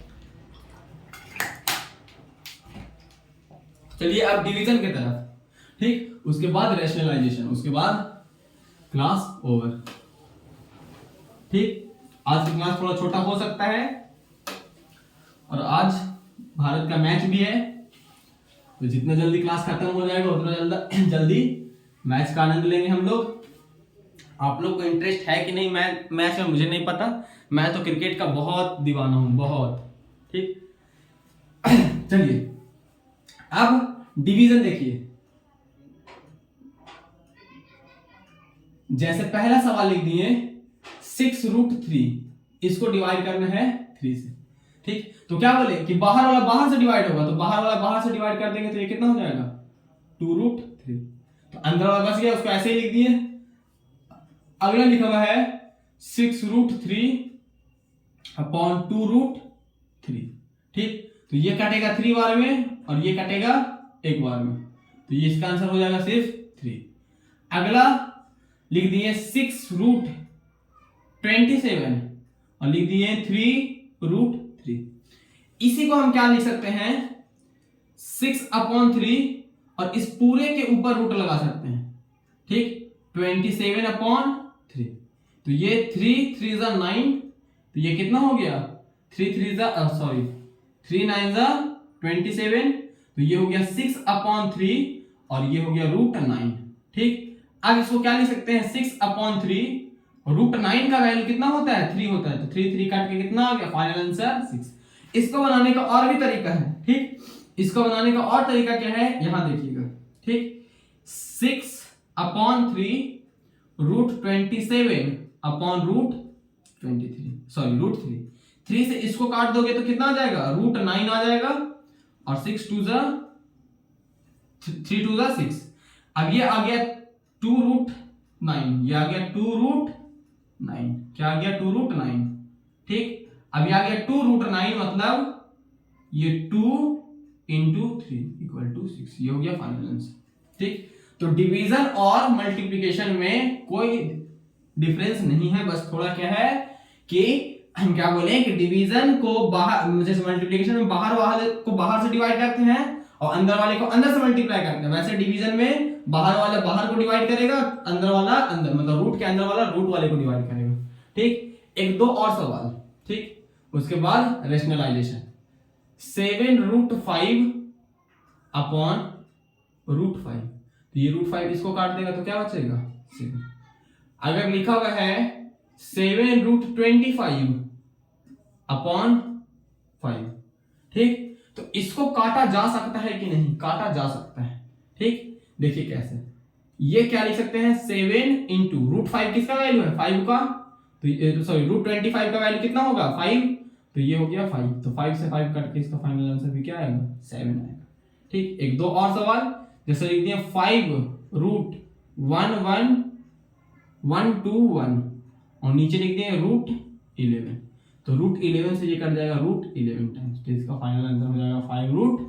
चलिए अब डिवीजन की तरफ। ठीक, उसके बाद रैशनलाइजेशन, उसके बाद क्लास ओवर। ठीक, आज की क्लास थोड़ा छोटा हो सकता है और आज भारत का मैच भी है, तो जितना जल्दी क्लास खत्म हो जाएगा उतना जल्दी मैच का आनंद लेंगे हम लोग। आप लोग को इंटरेस्ट है कि नहीं मैच में मुझे नहीं पता, मैं तो क्रिकेट का बहुत दीवाना हूं, बहुत। ठीक, चलिए अब डिवीजन देखिए। जैसे पहला सवाल लिख दिए 6 रूट 3, इसको डिवाइड करना है 3 से। ठीक, तो क्या बोले कि बाहर वाला बाहर से डिवाइड होगा, तो बाहर वाला बाहर से डिवाइड कर देंगे तो ये कितना हो जाएगा, 2 रूट 3, तो अंदर वाला बच गया, उसको ऐसे ही लिख दिए। अगला लिखा हुआ है 6 रूट 3 अपॉन 2 रूट 3। ठीक, तो ये कटेगा 3 बार में और ये कटेगा 1 बार में, तो ये इसका आंसर हो जाएगा सिर्फ 3। अगला लिख दिए 6 रूट 27 और लिख दिए 3 रूट 3। इसी को हम क्या लिख सकते हैं, 6 अपॉन 3 और इस पूरे के ऊपर रूट लगा सकते हैं। ठीक, 27 अपॉन 3, तो ये 3 3 जा 9, तो ये कितना हो गया, 3 3 जा 3 9 जा 27, तो ये हो गया 6 अपॉन 3 और ये हो गया रूट 9। ठीक, अब इसको क्या लिख सकते हैं, 6 अपॉन 3, रूट 9 का वैल्यू कितना होता है, 3 होता है, तो 3 3 काट के कितना आ गया, फाइनल आंसर 6। इसको बनाने का और भी तरीका है। ठीक, इसको बनाने का और तरीका क्या है, यहां देखिएगा। ठीक, 6 अपॉन 3 रूट 27 अपॉन रूट 3 से इसको काट दोगे तो कितना आ जाएगा, रूट 9 आ जाएगा और 6 2 जा 3 2 जा 6। अब ये आ गया 2 रूट 9, ये आ गया 2 रूट 9, क्या आ गया 2 रूट 9। ठीक, अब ये आ गया 2 रूट 9 मतलब ये 2 इंटू 3 इक्वल टू 6, ये हो गया फाइनल आंसर। ठीक, तो डिवीजन और मल्टीप्लिकेशन में कोई डिफरेंस नहीं है, बस थोड़ा क्या है कि हम क्या बोले कि डिवीजन को बाहर, जैसे मल्टीप्लिकेशन में बाहर वाले को बाहर से डिवाइड करते हैं और अंदर वाले को अंदर से मल्टीप्लाई करते हैं, वैसे डिवीजन में बाहर वाला बाहर को डिवाइड करेगा, अंदर वाला अंदर, मतलब रूट के अंदर वाला रूट वाले को डिवाइड करेगा। ठीक, एक दो और सवाल। ठीक, उसके बाद रैशनलाइजेशन, 7 रूट 5 अपॉन रूट 5, तो ये रूट 5 इसको काट देगा तो क्या बचेगा, 7। अगर लिखा हुआ है 7 रूट 25 अपॉन 5, ठीक, तो इसको काटा जा सकता है कि नहीं, काटा जा सकता है। ठीक, देखिए कैसे, ये क्या लिख सकते हैं, 7 इंटू रूट 5 किसका वैल्यू है, 5 का, तो सॉरी रूट 25 का वैल्यू कितना होगा, 5, तो ये हो गया 5, तो 5 से 5 कट के इसका फाइनल आंसर भी क्या आएगा, 7 आएगा। ठीक, एक दो और सवाल, जैसे लिख दिया 5 रूट 1 1 1 2 1 और नीचे लिख दिया रूट 11, तो रूट 11 से ये कट जाएगा रूट 11 टाइम्स, तो इसका फाइनल आंसर हो जाएगा 5 रूट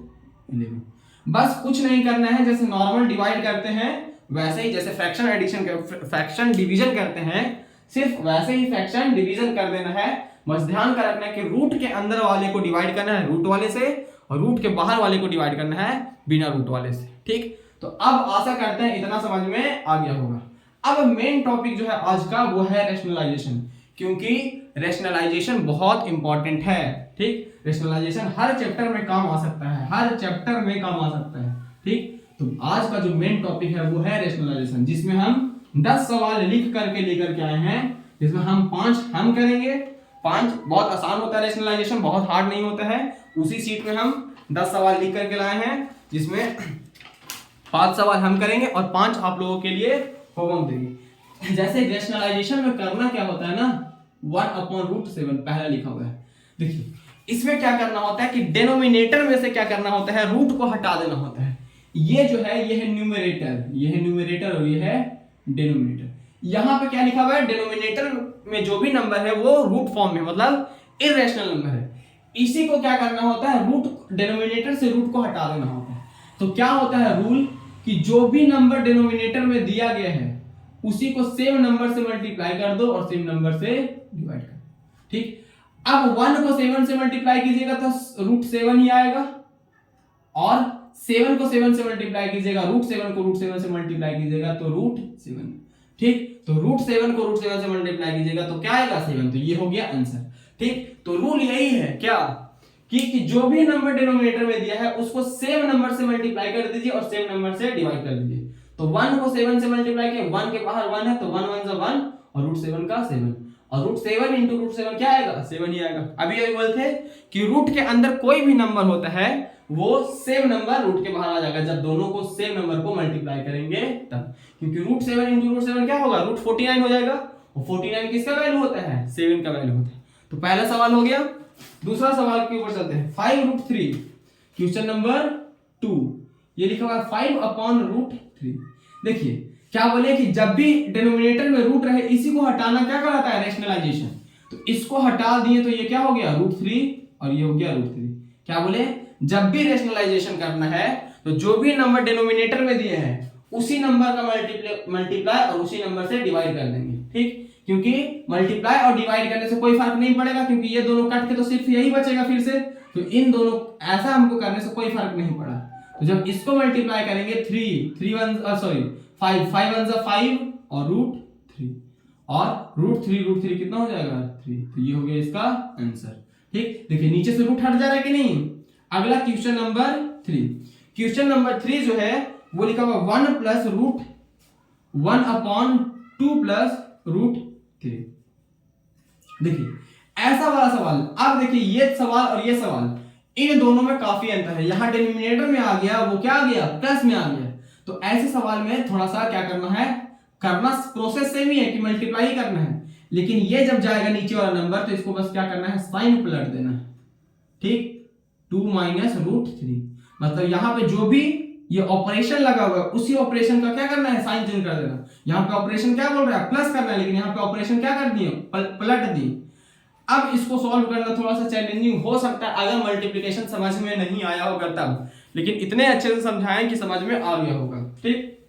11। बस कुछ नहीं करना है, जैसे नॉर्मल डिवाइड करते हैं वैसे ही, जैसे फ्रैक्शन एडिशन फ्रैक्शन डिवीजन करते हैं सिर्फ वैसे ही फ्रैक्शन डिवीजन कर देना है। बस ध्यान का रखना है कि रूट के अंदर वाले को डिवाइड करना है रूट वाले से और रूट के बाहर वाले को डिवाइड करना है बिना रूट वाले से। ठीक, तो अब आशा करते हैं इतना समझ में आ गया होगा। अब मेन टॉपिक जो है आज का वो है रैशनलाइजेशन, क्योंकि रैशनलाइजेशन बहुत इंपॉर्टेंट है। ठीक, रैशनलाइजेशन हर चैप्टर में काम आ सकता है, हर चैप्टर में काम आ सकता है। ठीक, तो आज का जो मेन टॉपिक है वो है रैशनलाइजेशन, जिसमें हम 10 सवाल लिख करके लेकर के आए हैं, जिसमें हम 5 हम करेंगे। 5 बहुत आसान होता है रैशनलाइजेशन, बहुत हार्ड नहीं होता है। उसी सीट में हम 10 सवाल लिख करके लाए हैं, जिसमें 5 सवाल हम करेंगे और 5 आप लोगों के लिए होमवर्क देंगे। जैसे रैशनलाइजेशन में करना क्या होता है ना, 1/√7 पहला लिखा हुआ है। देखिए इसमें क्या करना होता है कि डिनोमिनेटर में से क्या करना होता है, रूट को हटा देना होता है। ये जो है ये है न्यूमरेटर, ये है न्यूमरेटर और ये है डिनोमिनेटर। यहां पे क्या लिखा हुआ है, डिनोमिनेटर में जो भी नंबर है वो रूट फॉर्म में, मतलब इररेशनल नंबर है। इसी को क्या करना होता है, रूट डिनोमिनेटर से रूट को हटा देना होता है। तो क्या होता है रूल कि जो भी नंबर डिनोमिनेटर में दिया गया है उसी को सेम नंबर से मल्टीप्लाई कर दो और सेम नंबर से डिवाइड कर दो। ठीक, अब 1 को 7 से मल्टीप्लाई कीजिएगा तो √7 ही आएगा, और 7 को 7 से मल्टीप्लाई कीजिएगा, √7 को √7 से मल्टीप्लाई कीजिएगा तो √7। ठीक, तो √7 को √7 से मल्टीप्लाई कीजिएगा तो क्या आएगा 7। तो ये हो गया आंसर। ठीक, तो रूल यही है क्या कि जो भी नंबर डिनोमिनेटर में दिया है उसको सेम नंबर से मल्टीप्लाई कर दीजिए और सेम नंबर से डिवाइड कर दीजिए। तो 1 को 7 से मल्टीप्लाई किया, 1 के बाहर 1 है तो 1 1 1 और √7 का 7, और √7 इंटू √7 क्या आएगा, 7 ही आएगा। अभी अभी बोलते कि रूट के अंदर कोई भी नंबर होता है वो सेम नंबर रूट के बाहर आ जाएगा जब दोनों को सेम नंबर को मल्टीप्लाई करेंगे तब, क्योंकि √7 इंटू √7 क्या होगा, √49 हो जाएगा, और 49 किसका वैल्यू होता है, 7 का वैल्यू होता है। तो पहला सवाल हो गया। दूसरा सवाल के ऊपर चलते हैं, 5√3, क्वेश्चन नंबर 2। ये लिखा हुआ है 5/√3। देखिए क्या बोले कि जब भी डिनोमिनेटर में रूट रहे इसी को हटाना क्या कहलाता है, रैशनलाइजेशन। तो इसको हटा दिए तो ये क्या हो गया √3 और ये हो गया √3। क्या बोले, जब भी रैशनलाइजेशन करना है तो जो भी नंबर डिनोमिनेटर में दिए हैं उसी नंबर का मल्टीप्लाई और उसी नंबर से डिवाइड कर देंगे। ठीक, क्योंकि मल्टीप्लाई और डिवाइड करने से कोई फर्क नहीं पड़ेगा, क्योंकि ये दोनों कट के तो सिर्फ यही बचेगा फिर से। तो इन दोनों ऐसा हमको करने से कोई फर्क नहीं पड़ा। तो जब इसको मल्टीप्लाई करेंगे 5 1 5 और √3, और √3 कितना हो जाएगा 3। तो ये हो गया इसका आंसर। ठीक, देखिए नीचे से रूट हट जा रहा है कि नहीं। अगला क्वेश्चन नंबर 3। क्वेश्चन नंबर 3 जो है वो लिखा हुआ 1 + √1/2 + √3। देखिए ऐसा वाला सवाल। अब देखिए ये सवाल और ये सवाल, इन दोनों में काफी अंतर है। यहां डिनोमिनेटर में आ गया, वो क्या आ गया, प्लस में आ गया। तो ऐसे सवाल में थोड़ा सा क्या करना है, करना प्रोसेस सेम ही है कि मल्टीप्लाई करना है, लेकिन ये जब जाएगा नीचे वाला नंबर तो इसको बस क्या करना है, साइन पलट देना है। ठीक, 2 - √3, मतलब यहां पे जो भी ये ऑपरेशन लगा हुआ है उसी ऑपरेशन का क्या करना है, साइन चेंज कर देना। यहां पे ऑपरेशन क्या बोल रहा है, प्लस करना है, लेकिन यहां पे ऑपरेशन क्या कर दिए, पलट दी। अब इसको सॉल्व करना थोड़ा सा चैलेंजिंग हो सकता है अगर मल्टीप्लिकेशन समझ में नहीं आया होगा तब, लेकिन इतने अच्छे से समझाएं कि समझ में आ गया होगा। ठीक,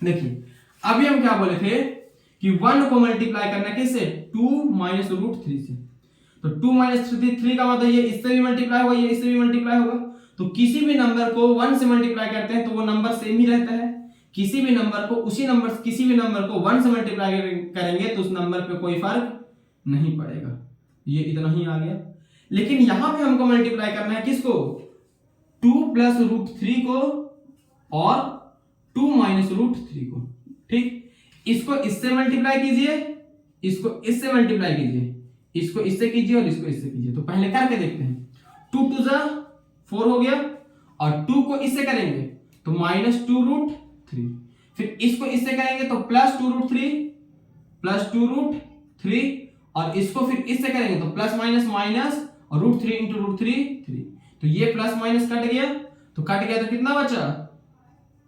देखिए अभी हम क्या बोले थे कि 1 को मल्टीप्लाई करना किससे, 2 - √3 से। तो 2 - 3 का मतलब ये इससे भी मल्टीप्लाई होगा, ये इससे भी मल्टीप्लाई होगा। तो किसी भी नंबर को 1 से मल्टीप्लाई करते हैं तो वो नंबर सेम ही रहता है। किसी भी नंबर को 1 से मल्टीप्लाई करेंगे तो उस नंबर पे कोई फर्क नहीं पड़ेगा। ये इतना ही आ गया। लेकिन यहां पे हमको मल्टीप्लाई करना है किसको, 2 + √3 को और 2 - √3 को। ठीक, इसको इससे मल्टीप्लाई कीजिए, इसको इससे मल्टीप्लाई कीजिए, इसको इससे कीजिए और इसको इससे कीजिए। तो पहले करके देखते हैं। 2 × 2 = 4 हो गया, और 2 को इससे करेंगे तो -2√3, फिर इसको इससे करेंगे तो +2√3 और इसको फिर इससे करेंगे तो प्लस माइनस माइनस और √3 × √3 3। तो ये प्लस माइनस कट गया, तो कट गया तो कितना बचा,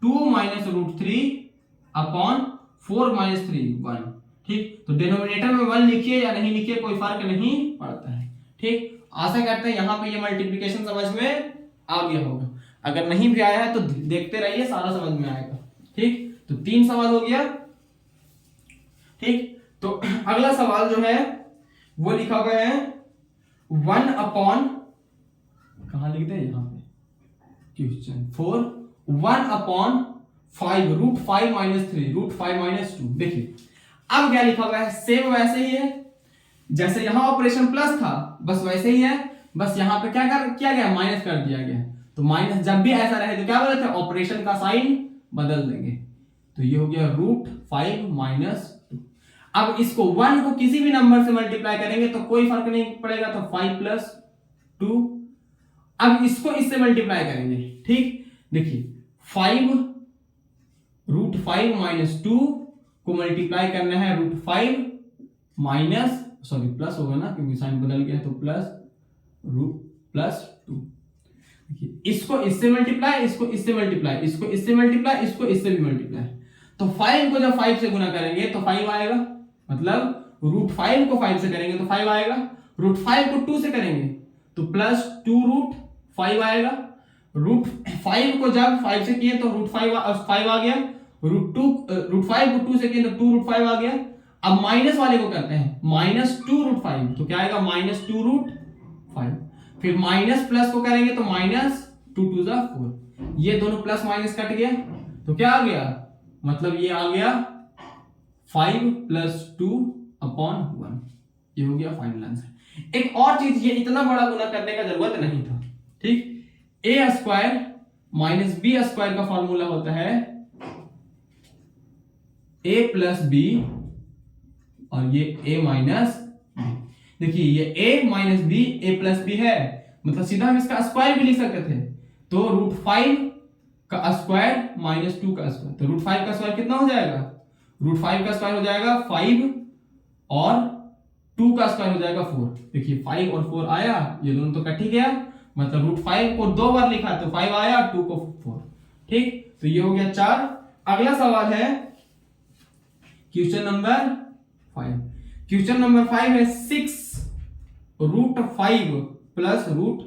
2 - √3/4 - 3 1। ठीक, तो डिनोमिनेटर में 1 लिखिए या नहीं लिखिए कोई फर्क नहीं पड़ता है। ठीक, आशा करते हैं यहां पे ये मल्टीप्लिकेशन समझ में आ गया होगा। अगर नहीं भी आया है तो देखते रहिए, सारा समझ में आएगा। ठीक, तो 3 सवाल हो गया। ठीक, तो अगला सवाल जो है वो लिखा हुआ है 1 कहां लिखते हैं, यहां पे क्वेश्चन 4 1/4 5 √5 - 3 √5 - 2। देखिए अब क्या लिखा हुआ है, सेम वैसे ही है जैसे यहां ऑपरेशन प्लस था, बस वैसे ही है, बस यहां पे क्या किया गया, माइनस कर दिया गया। तो माइनस जब भी ऐसा रहे तो क्या बोलते हैं, ऑपरेशन का साइन बदल देंगे। तो ये हो गया √5 - 2। अब इसको 1 को किसी भी नंबर से मल्टीप्लाई करेंगे तो कोई फर्क नहीं पड़ेगा, तो 5 + 2। अब इसको इससे मल्टीप्लाई करेंगे, ठीक। देखिए 5 √5 - 2 को मल्टीप्लाई करना है √5 माइनस, सॉरी प्लस होगा ना क्योंकि साइन बदल गया, तो +2। देखिए इसको इससे मल्टीप्लाई, इसको इससे मल्टीप्लाई, इसको इससे मल्टीप्लाई, इसको इससे भी मल्टीप्लाई। तो 5 को जब 5 से गुना करेंगे तो 5 आएगा, मतलब √5 को 5 से करेंगे तो 5 आएगा। √5 को 2 से करेंगे तो +2 √5 आएगा। √5 को जब 5 से किए तो √5 आ गया। √5 को 2 से किए तो 2 √5 आ गया। अब माइनस वाले को करते हैं, -2 √5, तो क्या आएगा, -2 √5। फिर माइनस प्लस को करेंगे तो -2 2 4। ये दोनों प्लस माइनस कट गया तो क्या आ गया, मतलब ये आ गया 5 + 2/1। ये हो गया फाइनल आंसर। एक और चीज, ये इतना बड़ा गुना करने का जरूरत नहीं था, ठीक। a² - b² का फॉर्मूला होता है a + b और ये a - b। देखिए ये a - b a + b है, मतलब सीधा हम इसका स्क्वायर भी लिख सकते थे। तो √5 का स्क्वायर -2 का स्क्वायर, तो √5 का स्क्वायर कितना हो जाएगा, √5 का स्क्वायर हो जाएगा 5 और 2 का स्क्वायर हो जाएगा 4। देखिए 5 और 4 आया, ये दोनों तो कट ही गया, मतलब √5 को 2 बार लिखा तो 5 आया, 2 को 4, ठीक। तो ये हो गया 4। अगला सवाल है क्वेश्चन नंबर 5। क्वेश्चन नंबर 5 है 6 √5 + √2,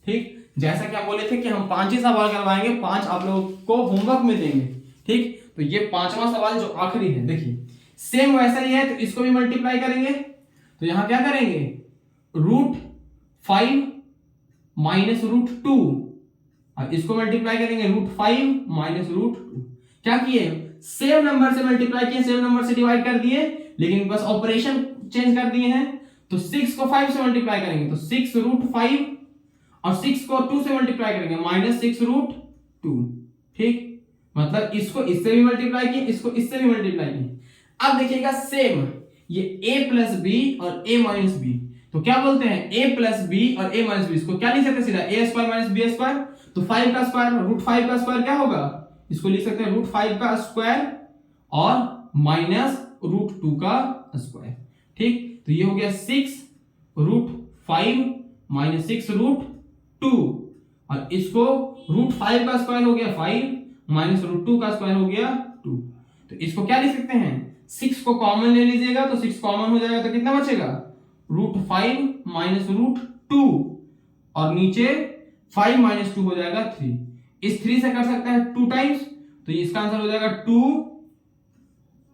ठीक। जैसा कि हम बोले थे कि हम 5 ही सवाल करवाएंगे, 5 आप लोगों को होमवर्क में देंगे, ठीक। तो ये 5वां सवाल जो आखिरी है, देखिए सेम वैसा ही है, तो इसको भी मल्टीप्लाई करेंगे। तो यहां क्या करेंगे, √5 - √2 और इसको मल्टीप्लाई करेंगे √5 - √2। क्या किए, सेम नंबर से मल्टीप्लाई किए, सेम नंबर से डिवाइड कर दिए, लेकिन बस ऑपरेशन चेंज कर दिए हैं। तो 6 को 5 से मल्टीप्लाई करेंगे तो 6 √5 और 6 को 2 से मल्टीप्लाई करेंगे -6 √2, ठीक। मतलब इसको इससे भी मल्टीप्लाई किए, इसको इससे भी मल्टीप्लाई किए। अब देखिएगा सेम, ये a + b और a - b, तो क्या बोलते हैं, a + b और a - b, इसको क्या लिख सकते हैं सीधा, a² - b²। तो 5 का स्क्वायर, √5 का स्क्वायर क्या होगा, इसको लिख सकते हैं √5 का स्क्वायर और -√2 का स्क्वायर, ठीक। तो ये हो गया 6 √5 - 6 √2 और इसको √5 का स्क्वायर हो गया 5 -√2 का स्क्वायर हो गया 2। तो इसको क्या लिख सकते हैं, 6 को कॉमन ले लीजिएगा तो 6 कॉमन हो जाएगा, तो कितना बचेगा, √5 - √2 और नीचे 5 - 2 हो जाएगा 3। इस 3 से कर सकते हैं 2 टाइम्स, तो इसका आंसर हो जाएगा 2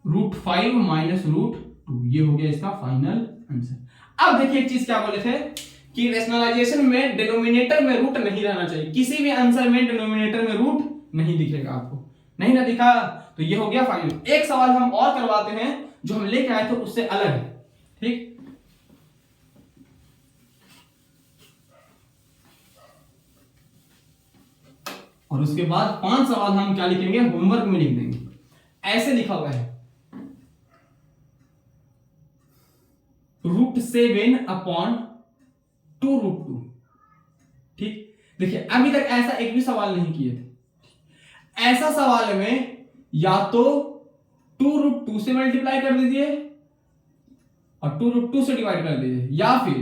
√5 - √2। ये हो गया इसका फाइनल आंसर। अब देखिए एक चीज क्या बोले थे कि रेशनलाइजेशन में डिनोमिनेटर में रूट नहीं रहना चाहिए, किसी भी आंसर में डिनोमिनेटर में रूट नहीं दिखेगा, आपको नहीं ना दिखा, तो ये हो गया फाइनल। एक सवाल हम और करवाते हैं जो हम लेके आए थे उससे अलग है, ठीक। और उसके बाद 5 सवाल हम क्या लिखेंगे, होमवर्क में लिख देंगे। ऐसे लिखा हुआ है √7/2√2, ठीक। देखिए अभी तक ऐसा एक भी सवाल नहीं किए थे। ऐसा सवाल में या तो 2√2 से मल्टीप्लाई कर दीजिए और 2√2 से डिवाइड कर दीजिए, या फिर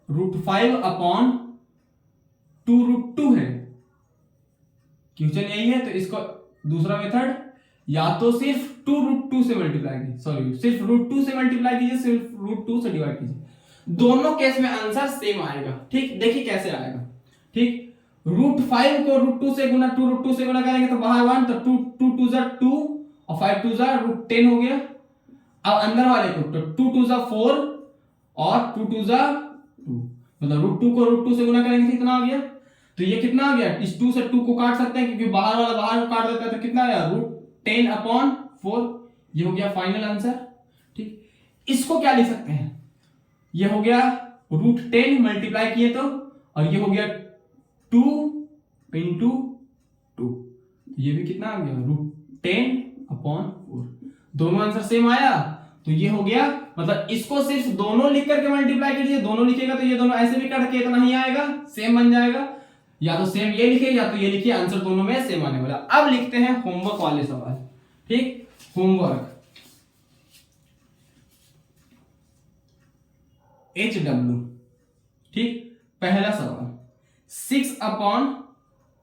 √5/2√2 है, क्वेश्चन यही है। तो इसको दूसरा मेथड, या तो सिर्फ 2√2 से मल्टीप्लाई कीजिए, सॉरी सिर्फ √2 से मल्टीप्लाई कीजिए, सिर्फ √2 से डिवाइड कीजिए, दोनों केस में आंसर सेम आएगा, ठीक। देखिए कैसे आएगा, ठीक। √5 को √2 से गुना 2√2 से गुना करेंगे तो बाहर 1, तो 2 2 2 और 5 2 √10 हो गया। अब अंदर वाले को तो 2 2 4 और 2 2 2, मतलब √2 को √2 से गुना करेंगे कितना आ गया, तो ये कितना आ गया, इस 2 से 2 को काट सकते हैं क्योंकि बाहर वाला बाहर को काट देता है, तो कितना आया √10/4। ये हो गया फाइनल आंसर। ठीक, इसको क्या लिख सकते हैं, ये हो गया √10 मल्टीप्लाई किए तो, और ये हो गया 2 × 2, ये भी कितना आ गया √10/4। दोनों आंसर सेम आया, तो ये हो गया, मतलब इसको सिर्फ दोनों लिख करके मल्टीप्लाई कीजिए, दोनों लिखेगा तो ये दोनों ऐसे भी कट के इतना ही आएगा, सेम बन जाएगा। या तो सेम ये लिखिए या तो ये लिखिए, आंसर दोनों में सेम आने वाला। अब लिखते हैं होमवर्क वाले सवाल। ठीक, होमवर्क HW। ठीक, पहला सवाल 6/√5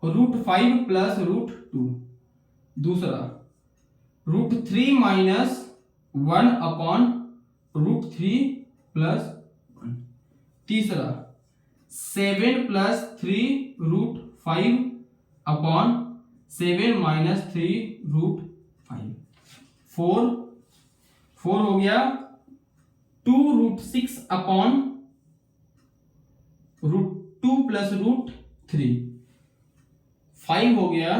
+ √2। दूसरा √3 - 1/√3 + 1। तीसरा 7 + 3√5/7 - 3√5। 4 हो गया 2√6/√2 + √3। 5 हो गया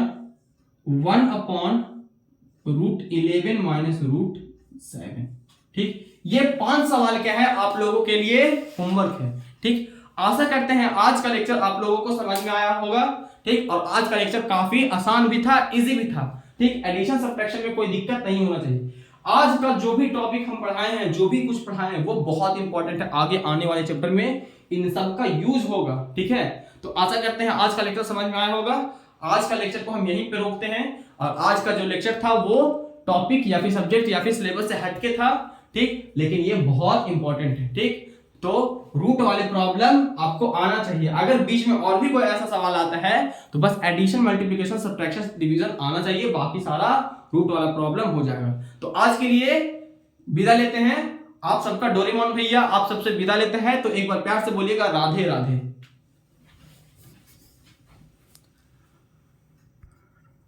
1/√11 - √7। ठीक, ये 5 सवाल क्या है आप लोगों के लिए होमवर्क है। ठीक, आशा करते हैं आज का लेक्चर आप लोगों को समझ में आया होगा। ठीक, और आज का लेक्चर काफी आसान भी था, इजी भी था। ठीक, एडिशन सब्ट्रैक्शन में कोई दिक्कत नहीं होना चाहिए। आज का जो भी टॉपिक हम पढ़ाए हैं, जो भी कुछ पढ़ाए हैं, वो बहुत इंपॉर्टेंट है, आगे आने वाले चैप्टर में इन सब का यूज होगा। ठीक है, तो आशा करते हैं आज का लेक्चर समझ में आया होगा। आज का लेक्चर को हम यहीं पे रोकते हैं, और आज का जो लेक्चर था वो टॉपिक या फिर सब्जेक्ट या फिर सिलेबस से हटके था। ठीक, लेकिन ये बहुत इंपॉर्टेंट है। ठीक, तो रूट वाले प्रॉब्लम आपको आना चाहिए। अगर बीच में और भी कोई ऐसा सवाल आता है तो बस एडिशन, मल्टीप्लिकेशन, सब्ट्रैक्शन, डिवीजन आना चाहिए, बाकी सारा रूट वाला प्रॉब्लम हो जाएगा। तो आज के लिए विदा लेते हैं। आप सबका डोरेमोन भैया आप सबसे विदा लेते हैं, तो एक बार प्यार से बोलिएगा राधे राधे।